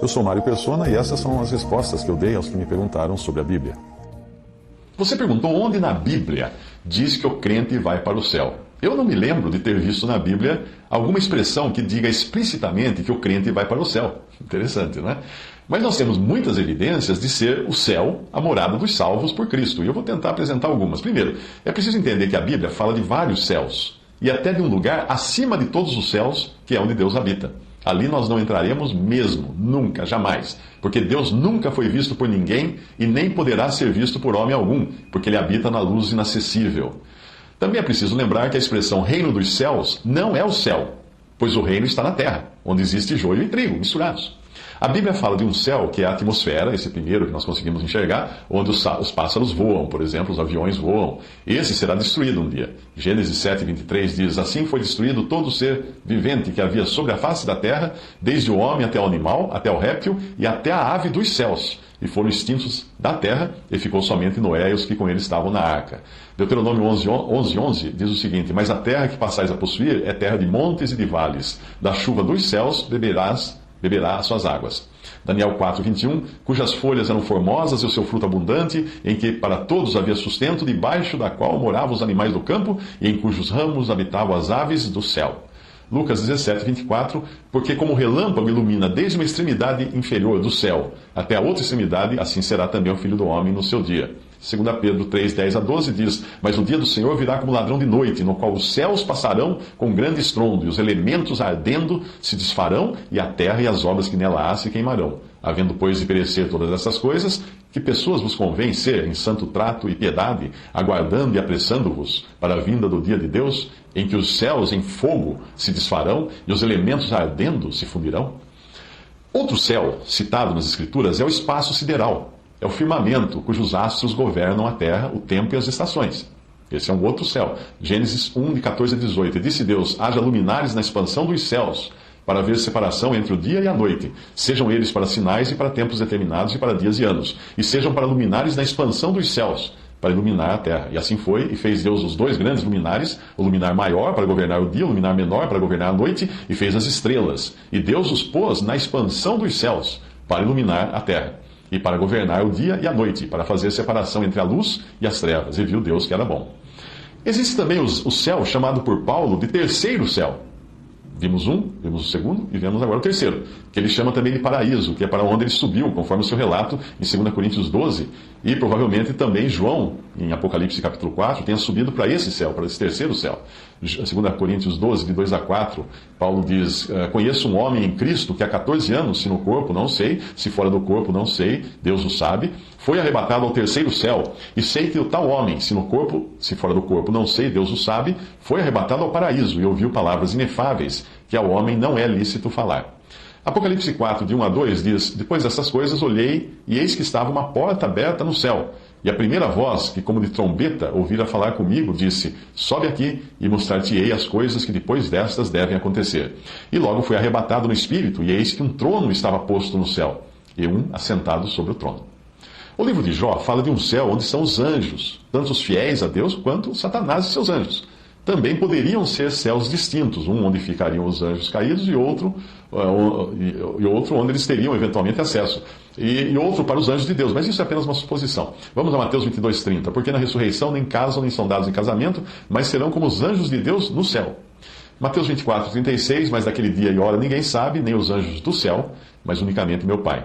Eu sou Mário Persona e essas são as respostas que eu dei aos que me perguntaram sobre a Bíblia. Você perguntou onde na Bíblia diz que o crente vai para o céu. Eu não me lembro de ter visto na Bíblia alguma expressão que diga explicitamente que o crente vai para o céu. Interessante, não é? Mas nós temos muitas evidências de ser o céu a morada dos salvos por Cristo. E eu vou tentar apresentar algumas. Primeiro, é preciso entender que a Bíblia fala de vários céus. E até de um lugar acima de todos os céus, que é onde Deus habita. Ali nós não entraremos mesmo, nunca, jamais. Porque Deus nunca foi visto por ninguém e nem poderá ser visto por homem algum, porque Ele habita na luz inacessível. Também é preciso lembrar que a expressão reino dos céus não é o céu, pois o reino está na terra, onde existe joio e trigo misturados. A Bíblia fala de um céu que é a atmosfera, esse primeiro que nós conseguimos enxergar, onde os pássaros voam, por exemplo, os aviões voam. Esse será destruído um dia. Gênesis 7:23 diz: assim foi destruído todo ser vivente que havia sobre a face da terra, desde o homem até o animal, até o réptil e até a ave dos céus. E foram extintos da terra, e ficou somente Noé e os que com ele estavam na arca. Deuteronômio 11:11 diz o seguinte: mas a terra que passais a possuir é terra de montes e de vales. Da chuva dos céus beberá as suas águas. Daniel 4:21, cujas folhas eram formosas e o seu fruto abundante, em que para todos havia sustento, debaixo da qual moravam os animais do campo, e em cujos ramos habitavam as aves do céu. Lucas 17:24, porque como o relâmpago ilumina desde uma extremidade inferior do céu até a outra extremidade, assim será também o Filho do Homem no seu dia. 2 Pedro 3:10-12 diz: mas o dia do Senhor virá como ladrão de noite, no qual os céus passarão com grande estrondo, e os elementos ardendo se desfarão, e a terra e as obras que nela há se queimarão. Havendo, pois, de perecer todas essas coisas, que pessoas vos convém ser em santo trato e piedade, aguardando e apressando-vos para a vinda do dia de Deus, em que os céus em fogo se desfarão e os elementos ardendo se fundirão? Outro céu, citado nas Escrituras, é o espaço sideral. É o firmamento, cujos astros governam a terra, o tempo e as estações. Esse é um outro céu. Gênesis 1:14-18. E disse Deus: haja luminares na expansão dos céus, para haver separação entre o dia e a noite. Sejam eles para sinais e para tempos determinados e para dias e anos. E sejam para luminares na expansão dos céus, para iluminar a terra. E assim foi, e fez Deus os dois grandes luminares, o luminar maior para governar o dia, o luminar menor para governar a noite, e fez as estrelas. E Deus os pôs na expansão dos céus, para iluminar a terra, e para governar o dia e a noite, para fazer separação entre a luz e as trevas. E viu Deus que era bom. Existe também o céu chamado por Paulo de terceiro céu. Vimos vimos o segundo e vemos agora o terceiro, que ele chama também de paraíso, que é para onde ele subiu, conforme o seu relato em 2 Coríntios 12, e provavelmente também João, em Apocalipse capítulo 4, tenha subido para esse céu, para esse terceiro céu. 2 Coríntios 12, de 2-4, Paulo diz: conheço um homem em Cristo que há 14 anos, se no corpo, não sei, se fora do corpo, não sei, Deus o sabe, foi arrebatado ao terceiro céu, e sei que o tal homem, se no corpo, se fora do corpo, não sei, Deus o sabe, foi arrebatado ao paraíso, e ouviu palavras inefáveis, que ao homem não é lícito falar. Apocalipse 4, de 1-2, diz: depois dessas coisas olhei, e eis que estava uma porta aberta no céu. E a primeira voz, que como de trombeta ouvira falar comigo, disse: sobe aqui, e mostrar-te-ei as coisas que depois destas devem acontecer. E logo fui arrebatado no espírito, e eis que um trono estava posto no céu, e um assentado sobre o trono. O livro de Jó fala de um céu onde estão os anjos, tanto os fiéis a Deus quanto Satanás e seus anjos. Também poderiam ser céus distintos, um onde ficariam os anjos caídos e outro onde eles teriam eventualmente acesso, e outro para os anjos de Deus, mas isso é apenas uma suposição. Vamos a Mateus 22:30, porque na ressurreição nem casam nem são dados em casamento, mas serão como os anjos de Deus no céu. Mateus 24:36, mas daquele dia e hora ninguém sabe, nem os anjos do céu, mas unicamente meu Pai.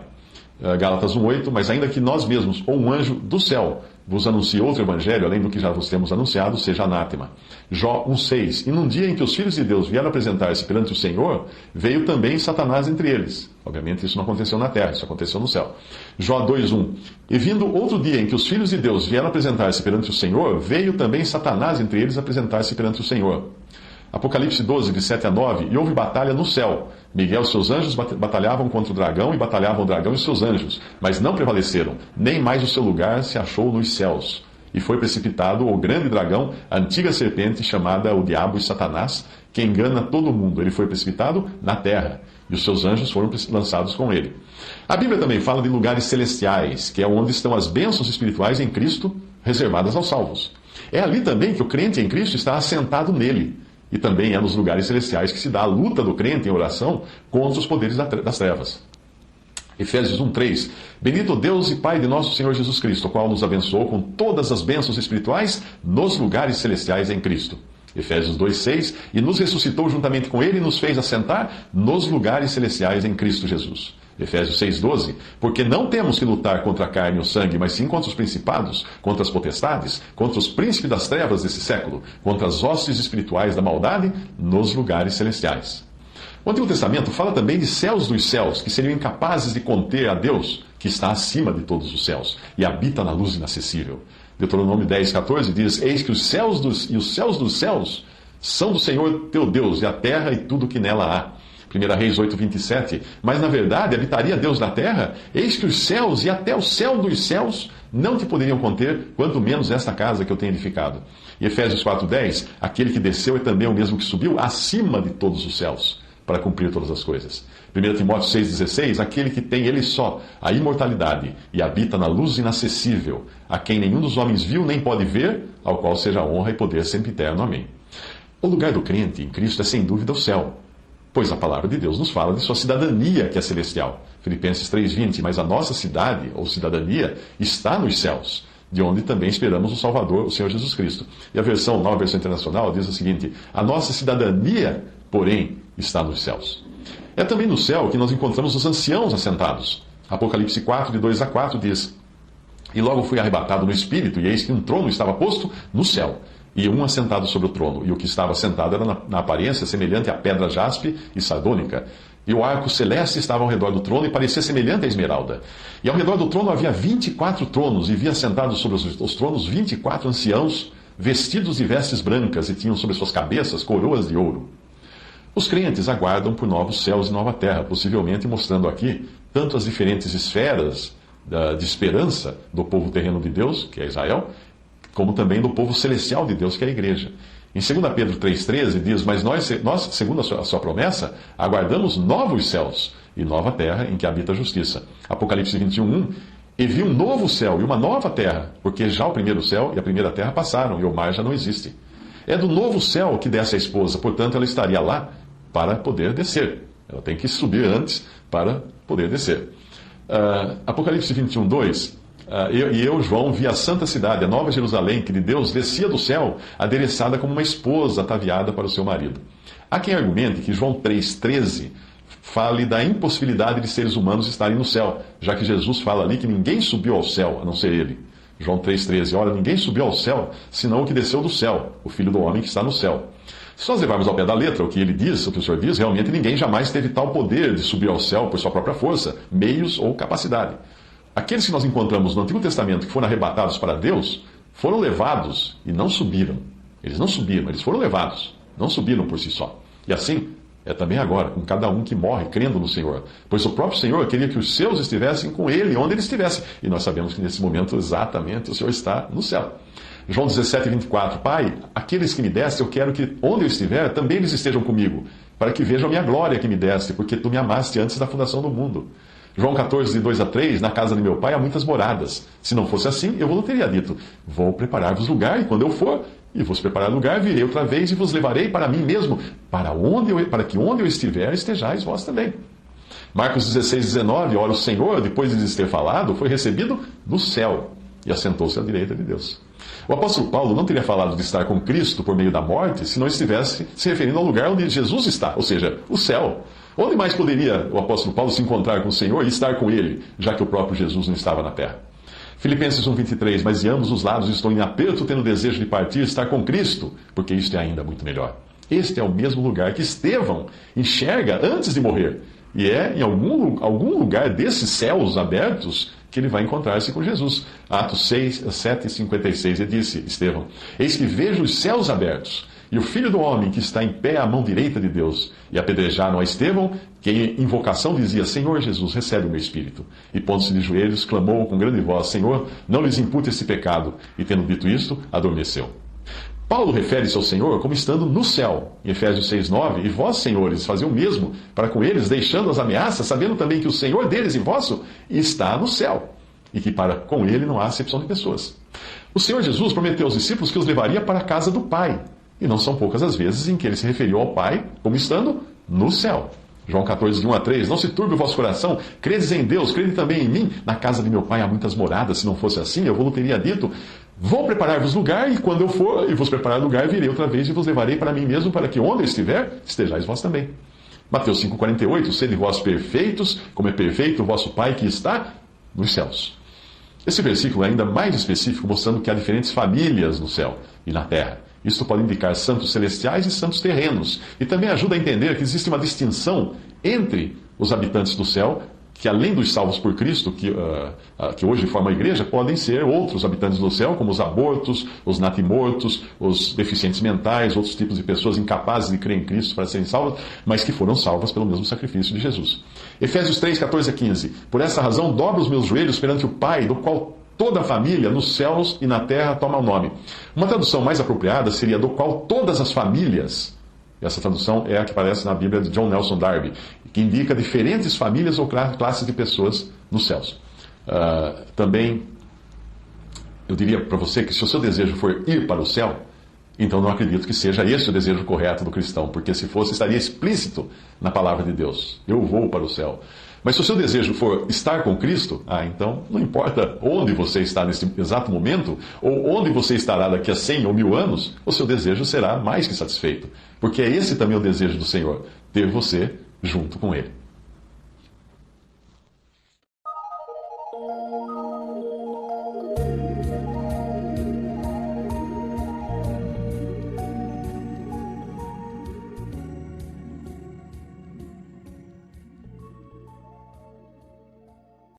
Gálatas 1:8, mas ainda que nós mesmos, ou um anjo do céu, vos anuncie outro evangelho, além do que já vos temos anunciado, seja anátema. Jó 1:6, e num dia em que os filhos de Deus vieram apresentar-se perante o Senhor, veio também Satanás entre eles. Obviamente isso não aconteceu na terra, isso aconteceu no céu. Jó 2:1, e vindo outro dia em que os filhos de Deus vieram apresentar-se perante o Senhor, veio também Satanás entre eles apresentar-se perante o Senhor. Apocalipse 12, de 7-9, e houve batalha no céu. Miguel e seus anjos batalhavam contra o dragão, e batalhavam o dragão e seus anjos, mas não prevaleceram, nem mais o seu lugar se achou nos céus. E foi precipitado o grande dragão, a antiga serpente, chamada o Diabo e Satanás, que engana todo mundo. Ele foi precipitado na terra, e os seus anjos foram lançados com ele. A Bíblia também fala de lugares celestiais, que é onde estão as bênçãos espirituais em Cristo, reservadas aos salvos. É ali também que o crente em Cristo está assentado nele. E também é nos lugares celestiais que se dá a luta do crente em oração contra os poderes das trevas. Efésios 1:3. Bendito Deus e Pai de nosso Senhor Jesus Cristo, o qual nos abençoou com todas as bênçãos espirituais nos lugares celestiais em Cristo. Efésios 2:6. E nos ressuscitou juntamente com Ele e nos fez assentar nos lugares celestiais em Cristo Jesus. Efésios 6:12. Porque não temos que lutar contra a carne e o sangue, mas sim contra os principados, contra as potestades, contra os príncipes das trevas desse século, contra as hostes espirituais da maldade nos lugares celestiais. O Antigo Testamento fala também de céus dos céus, que seriam incapazes de conter a Deus, que está acima de todos os céus, e habita na luz inacessível. Deuteronômio 10:14 diz: Eis que os céus dos céus são do Senhor teu Deus, e a terra e tudo que nela há. 1 Reis 8:27. Mas na verdade habitaria Deus na terra? Eis que os céus e até o céu dos céus não te poderiam conter, quanto menos esta casa que eu tenho edificado. E Efésios 4:10. Aquele que desceu é também o mesmo que subiu acima de todos os céus, para cumprir todas as coisas. 1 Timóteo 6,16, aquele que tem ele só a imortalidade e habita na luz inacessível, a quem nenhum dos homens viu nem pode ver, ao qual seja a honra e poder sempre eterno. Amém. O lugar do crente em Cristo é sem dúvida o céu, pois a palavra de Deus nos fala de sua cidadania, que é celestial. Filipenses 3,20, mas a nossa cidade, ou cidadania, está nos céus, de onde também esperamos o Salvador, o Senhor Jesus Cristo. E a nova versão internacional, diz o seguinte: a nossa cidadania, porém, está nos céus. É também no céu que nós encontramos os anciãos assentados. Apocalipse 4, de 2-4 diz: E logo fui arrebatado no Espírito, e eis que um trono estava posto no céu, e um assentado sobre o trono, e o que estava sentado era na aparência semelhante à pedra jaspe e sardônica, e o arco celeste estava ao redor do trono e parecia semelhante à esmeralda. E ao redor do trono havia 24 tronos, e via sentados sobre os tronos 24 anciãos, vestidos de vestes brancas, e tinham sobre suas cabeças coroas de ouro. Os crentes aguardam por novos céus e nova terra, possivelmente mostrando aqui tanto as diferentes esferas de esperança do povo terreno de Deus, que é Israel, como também do povo celestial de Deus, que é a igreja. Em 2 Pedro 3,13 diz: Mas nós, segundo a sua promessa, aguardamos novos céus e nova terra em que habita a justiça. Apocalipse 21:1. E vi um novo céu e uma nova terra, porque já o primeiro céu e a primeira terra passaram, e o mar já não existe. É do novo céu que desce a esposa, portanto ela estaria lá para poder descer. Ela tem que subir antes para poder descer. Apocalipse 21:2. Eu, João, vi a santa cidade, a nova Jerusalém, que de Deus descia do céu, adereçada como uma esposa ataviada para o seu marido. Há quem argumente que João 3,13 fale da impossibilidade de seres humanos estarem no céu, já que Jesus fala ali que ninguém subiu ao céu, a não ser ele. João 3,13. Ora, ninguém subiu ao céu, senão o que desceu do céu, o Filho do Homem que está no céu. Se nós levarmos ao pé da letra o que ele diz, o que o Senhor diz, realmente ninguém jamais teve tal poder de subir ao céu por sua própria força, meios ou capacidade. Aqueles que nós encontramos no Antigo Testamento que foram arrebatados para Deus, foram levados e não subiram. Eles não subiram, eles foram levados, não subiram por si só. E assim é também agora, com cada um que morre crendo no Senhor. Pois o próprio Senhor queria que os seus estivessem com Ele, onde Ele estivesse. E nós sabemos que nesse momento, exatamente, o Senhor está no céu. João 17:24. Pai, aqueles que me deste, eu quero que onde eu estiver, também eles estejam comigo, para que vejam a minha glória que me deste, porque tu me amaste antes da fundação do mundo. João 14, de 2-3, na casa de meu pai há muitas moradas. Se não fosse assim, eu vos teria dito: vou preparar-vos lugar, e quando eu for e vos preparar lugar, virei outra vez e vos levarei para mim mesmo, para que onde eu estiver, estejais vós também. Marcos 16:19, ora o Senhor, depois de lhes ter falado, foi recebido no céu e assentou-se à direita de Deus. O apóstolo Paulo não teria falado de estar com Cristo por meio da morte se não estivesse se referindo ao lugar onde Jesus está, ou seja, o céu. Onde mais poderia o apóstolo Paulo se encontrar com o Senhor e estar com Ele, já que o próprio Jesus não estava na terra? Filipenses 1:23, mas de ambos os lados estou em aperto, tendo desejo de partir e estar com Cristo, porque isto é ainda muito melhor. Este é o mesmo lugar que Estevão enxerga antes de morrer. E é em algum lugar desses céus abertos que ele vai encontrar-se com Jesus. Atos 7:56, ele disse, Estevão: Eis que vejo os céus abertos, e o Filho do Homem que está em pé à mão direita de Deus. E apedrejaram a Estevão, que em invocação dizia: Senhor Jesus, recebe o meu espírito. E pondo-se de joelhos, clamou com grande voz: Senhor, não lhes impute esse pecado. E tendo dito isto, adormeceu. Paulo refere-se ao Senhor como estando no céu, em Efésios 6:9, e vós, senhores, fazei o mesmo para com eles, deixando as ameaças, sabendo também que o Senhor deles e vosso está no céu, e que para com ele não há acepção de pessoas. O Senhor Jesus prometeu aos discípulos que os levaria para a casa do Pai, E não são poucas as vezes em que ele se referiu ao Pai como estando no céu. João 14, de 1 a 3, não se turbe o vosso coração, credes em Deus, crede também em mim. Na casa de meu pai há muitas moradas, se não fosse assim, eu vos teria dito, vou preparar-vos lugar, e quando eu for e vos preparar lugar, virei outra vez e vos levarei para mim mesmo, para que onde eu estiver, estejais vós também. Mateus 5,48, sede vós perfeitos, como é perfeito o vosso Pai que está nos céus. Esse versículo é ainda mais específico, mostrando que há diferentes famílias no céu e na terra. Isto pode indicar santos celestiais e santos terrenos. E também ajuda a entender que existe uma distinção entre os habitantes do céu, que além dos salvos por Cristo, que hoje formam a igreja, podem ser outros habitantes do céu, como os abortos, os natimortos, os deficientes mentais, outros tipos de pessoas incapazes de crer em Cristo para serem salvas, mas que foram salvas pelo mesmo sacrifício de Jesus. Efésios 3, 14 a 15. Por essa razão, dobro os meus joelhos perante o Pai, do qual toda a família, nos céus e na terra, toma o nome. Uma tradução mais apropriada seria do qual todas as famílias. Essa tradução é a que aparece na Bíblia de John Nelson Darby, que indica diferentes famílias ou classes de pessoas nos céus. Também, eu diria para você que se o seu desejo for ir para o céu, então não acredito que seja esse o desejo correto do cristão, porque se fosse, estaria explícito na palavra de Deus. Eu vou para o céu. Mas se o seu desejo for estar com Cristo, então não importa onde você está nesse exato momento, ou onde você estará daqui a 100 ou 1000 anos, o seu desejo será mais que satisfeito. Porque é esse também o desejo do Senhor, ter você junto com Ele.